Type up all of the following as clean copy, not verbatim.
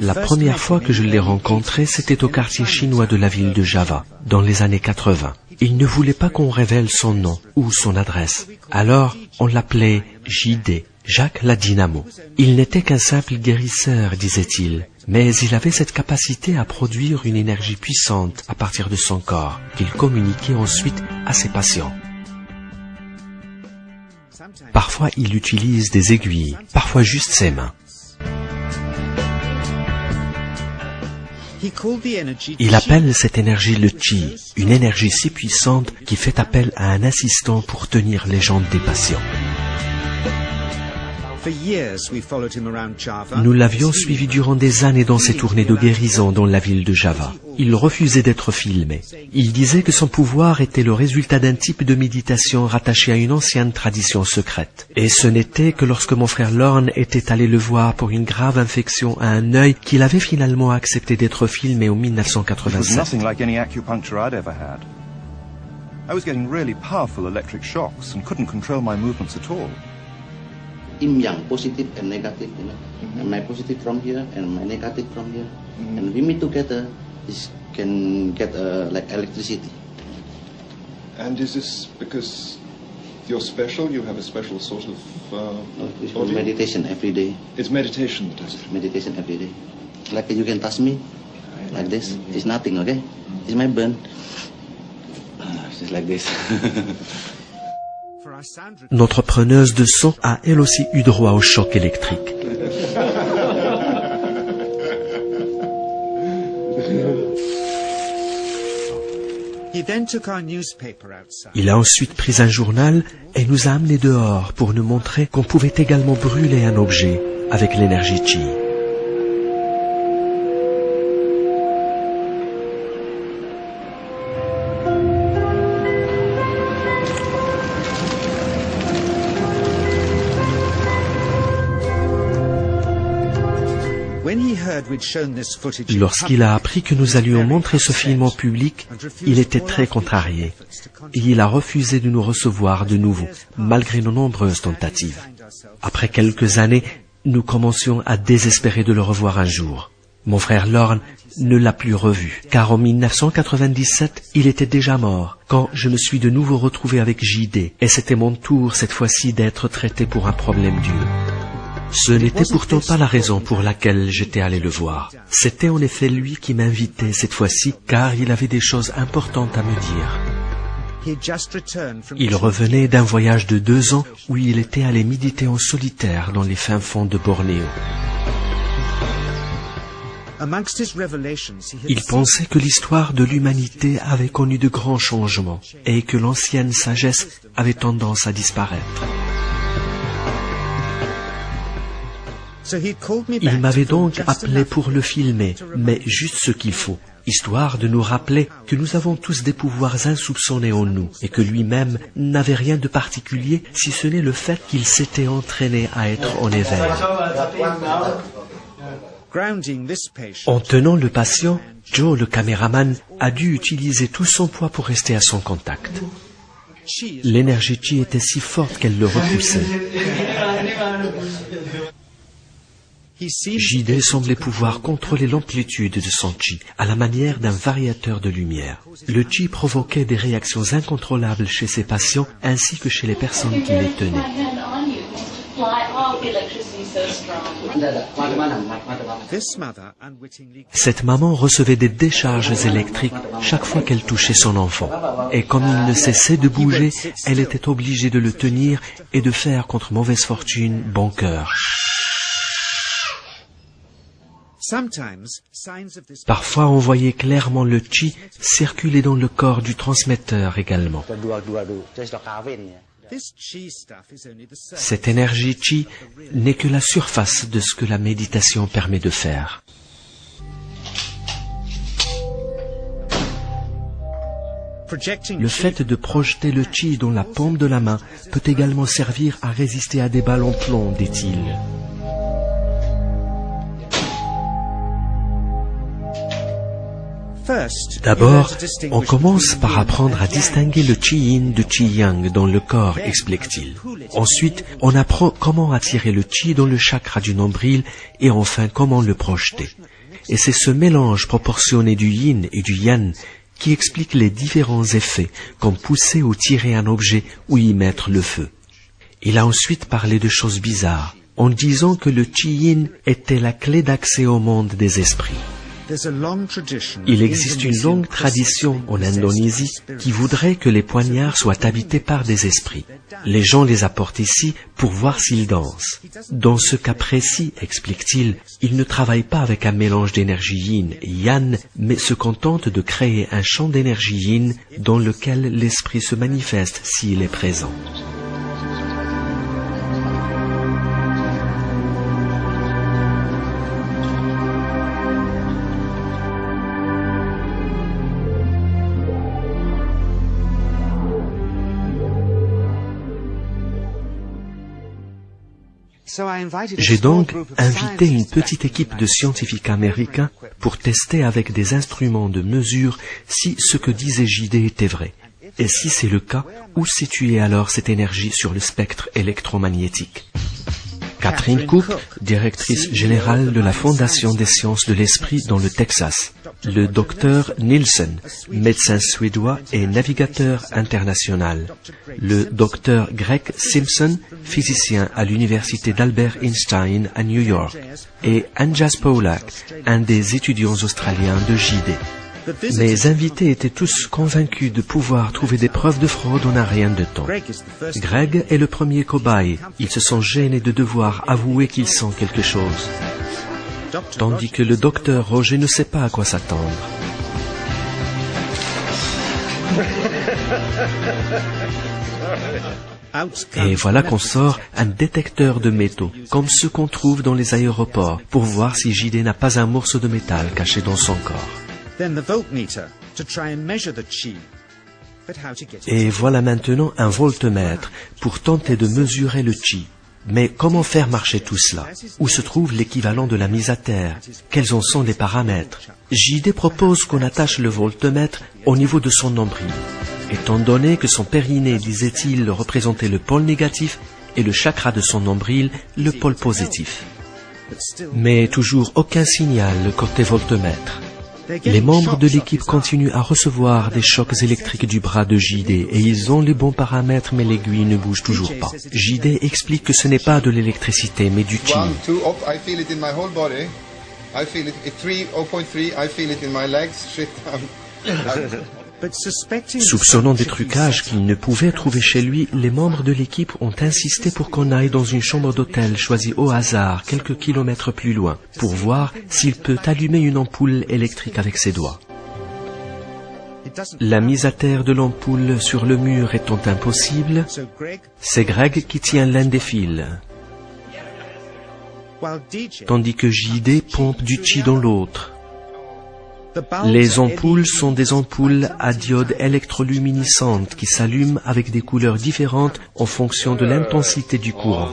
La première fois que je l'ai rencontré, c'était au quartier chinois de la ville de Java, dans les années 80. Il ne voulait pas qu'on révèle son nom ou son adresse. Alors, on l'appelait JD, Jacques la Dynamo. Il n'était qu'un simple guérisseur, disait-il, mais il avait cette capacité à produire une énergie puissante à partir de son corps, qu'il communiquait ensuite à ses patients. Parfois, il utilise des aiguilles, parfois juste ses mains. Il appelle cette énergie le Qi, une énergie si puissante qui fait appel à un assistant pour tenir les jambes des patients. Nous l'avions suivi durant des années dans ses tournées de guérison dans la ville de Java. Il refusait d'être filmé. Il disait que son pouvoir était le résultat d'un type de méditation rattaché à une ancienne tradition secrète. Et ce n'était que lorsque mon frère Lorne était allé le voir pour une grave infection à un œil qu'il avait finalement accepté d'être filmé en 1987. Yin yang, positive and negative, you know. And my positive from here and my negative from here, and we meet together, this can get like electricity. And is this because you're special? You have a special sort of It's meditation every day. It's meditation that does it. Meditation every day. Like you can touch me, like this. It's nothing, okay? It's my burn. Just like this. Notre preneuse de son a elle aussi eu droit au choc électrique. Il a ensuite pris un journal et nous a amenés dehors pour nous montrer qu'on pouvait également brûler un objet avec l'énergie Qi. Lorsqu'il a appris que nous allions montrer ce film en public, il était très contrarié et il a refusé de nous recevoir de nouveau, malgré nos nombreuses tentatives. Après quelques années, nous commencions à désespérer de le revoir un jour. Mon frère Lorne ne l'a plus revu, car en 1997, il était déjà mort, quand je me suis de nouveau retrouvé avec JD, et c'était mon tour cette fois-ci d'être traité pour un problème d'yeux. Ce n'était pourtant pas la raison pour laquelle j'étais allé le voir. C'était en effet lui qui m'invitait cette fois-ci, car il avait des choses importantes à me dire. Il revenait d'un voyage de 2 ans où il était allé méditer en solitaire dans les fins fonds de Bornéo. Il pensait que l'histoire de l'humanité avait connu de grands changements et que l'ancienne sagesse avait tendance à disparaître. Il m'avait donc appelé pour le filmer, mais juste ce qu'il faut, histoire de nous rappeler que nous avons tous des pouvoirs insoupçonnés en nous et que lui-même n'avait rien de particulier si ce n'est le fait qu'il s'était entraîné à être en éveil. En tenant le patient, Joe, le caméraman, a dû utiliser tout son poids pour rester à son contact. L'énergie Qi était si forte qu'elle le repoussait. JD semblait pouvoir contrôler l'amplitude de son Qi à la manière d'un variateur de lumière. Le Qi provoquait des réactions incontrôlables chez ses patients ainsi que chez les personnes qui les tenaient. Cette maman recevait des décharges électriques chaque fois qu'elle touchait son enfant. Et comme il ne cessait de bouger, elle était obligée de le tenir et de faire contre mauvaise fortune bon cœur. Parfois, on voyait clairement le Qi circuler dans le corps du transmetteur également. Cette énergie Qi n'est que la surface de ce que la méditation permet de faire. Le fait de projeter le Qi dans la paume de la main peut également servir à résister à des balles en plomb, dit-il. D'abord, on commence par apprendre à distinguer le Qi-Yin du Qi-Yang dans le corps, explique-t-il. Ensuite, on apprend comment attirer le Qi dans le chakra du nombril et enfin comment le projeter. Et c'est ce mélange proportionné du Yin et du Yang qui explique les différents effets, comme pousser ou tirer un objet ou y mettre le feu. Il a ensuite parlé de choses bizarres, en disant que le Qi-Yin était la clé d'accès au monde des esprits. Il existe une longue tradition en Indonésie qui voudrait que les poignards soient habités par des esprits. Les gens les apportent ici pour voir s'ils dansent. Dans ce cas précis, explique-t-il, ils ne travaillent pas avec un mélange d'énergie yin et yang, mais se contentent de créer un champ d'énergie yin dans lequel l'esprit se manifeste s'il est présent. J'ai donc invité une petite équipe de scientifiques américains pour tester avec des instruments de mesure si ce que disait JD était vrai. Et si c'est le cas, où situer alors cette énergie sur le spectre électromagnétique? Catherine Cook, directrice générale de la Fondation des sciences de l'esprit dans le Texas. Le docteur Nielsen, médecin suédois et navigateur international. Le docteur Greg Simpson, physicien à l'université d'Albert Einstein à New York. Et Anjas Paulak, un des étudiants australiens de JD. Mes invités étaient tous convaincus de pouvoir trouver des preuves de fraude en un rien de temps. Greg est le premier cobaye. Ils se sont gênés de devoir avouer qu'ils sentent quelque chose. Tandis que le docteur Roger ne sait pas à quoi s'attendre. Et voilà qu'on sort un détecteur de métaux, comme ceux qu'on trouve dans les aéroports, pour voir si JD n'a pas un morceau de métal caché dans son corps. Et voilà maintenant un voltmètre pour tenter de mesurer le Qi. Mais comment faire marcher tout cela? Où se trouve l'équivalent de la mise à terre? Quels en sont les paramètres? JD propose qu'on attache le voltmètre au niveau de son nombril. Étant donné que son périnée, disait-il, représentait le pôle négatif et le chakra de son nombril, le pôle positif. Mais toujours aucun signal côté voltmètre. Les membres de l'équipe continuent à recevoir des chocs électriques du bras de JD et ils ont les bons paramètres mais l'aiguille ne bouge toujours pas. JD explique que ce n'est pas de l'électricité mais du Qi. Soupçonnant des trucages qu'ils ne pouvaient trouver chez lui, les membres de l'équipe ont insisté pour qu'on aille dans une chambre d'hôtel choisie au hasard quelques kilomètres plus loin, pour voir s'il peut allumer une ampoule électrique avec ses doigts. La mise à terre de l'ampoule sur le mur étant impossible, c'est Greg qui tient l'un des fils, tandis que JD pompe du Qi dans l'autre. Les ampoules sont des ampoules à diode électroluminescentes qui s'allument avec des couleurs différentes en fonction de l'intensité du courant.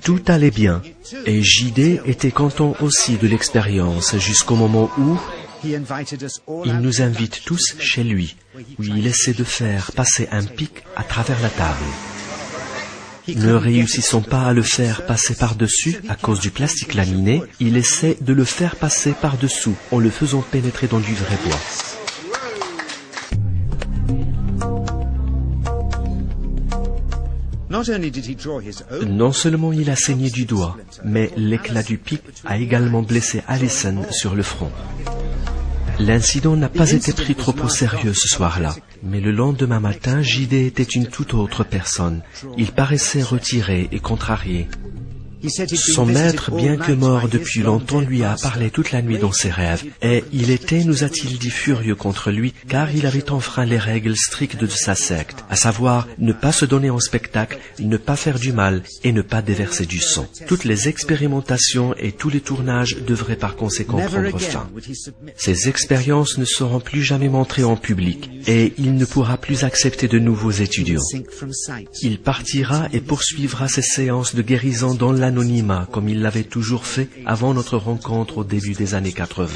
Tout allait bien et JD était content aussi de l'expérience jusqu'au moment où il nous invite tous chez lui, où il essaie de faire passer un pic à travers la table. Ne réussissant pas à le faire passer par-dessus à cause du plastique laminé, il essaie de le faire passer par-dessous en le faisant pénétrer dans du vrai bois. Non seulement il a saigné du doigt, mais l'éclat du pic a également blessé Allison sur le front. L'incident n'a pas été pris trop au sérieux ce soir-là, mais le lendemain matin, JD était une toute autre personne. Il paraissait retiré et contrarié. Son maître, bien que mort depuis longtemps, lui a parlé toute la nuit dans ses rêves, et il était, nous a-t-il dit, furieux contre lui, car il avait enfreint les règles strictes de sa secte, à savoir ne pas se donner en spectacle, ne pas faire du mal et ne pas déverser du sang. Toutes les expérimentations et tous les tournages devraient par conséquent prendre fin. Ces expériences ne seront plus jamais montrées en public, et il ne pourra plus accepter de nouveaux étudiants. Il partira et poursuivra ses séances de guérison dans la l'anonymat comme il l'avait toujours fait avant notre rencontre au début des années 80.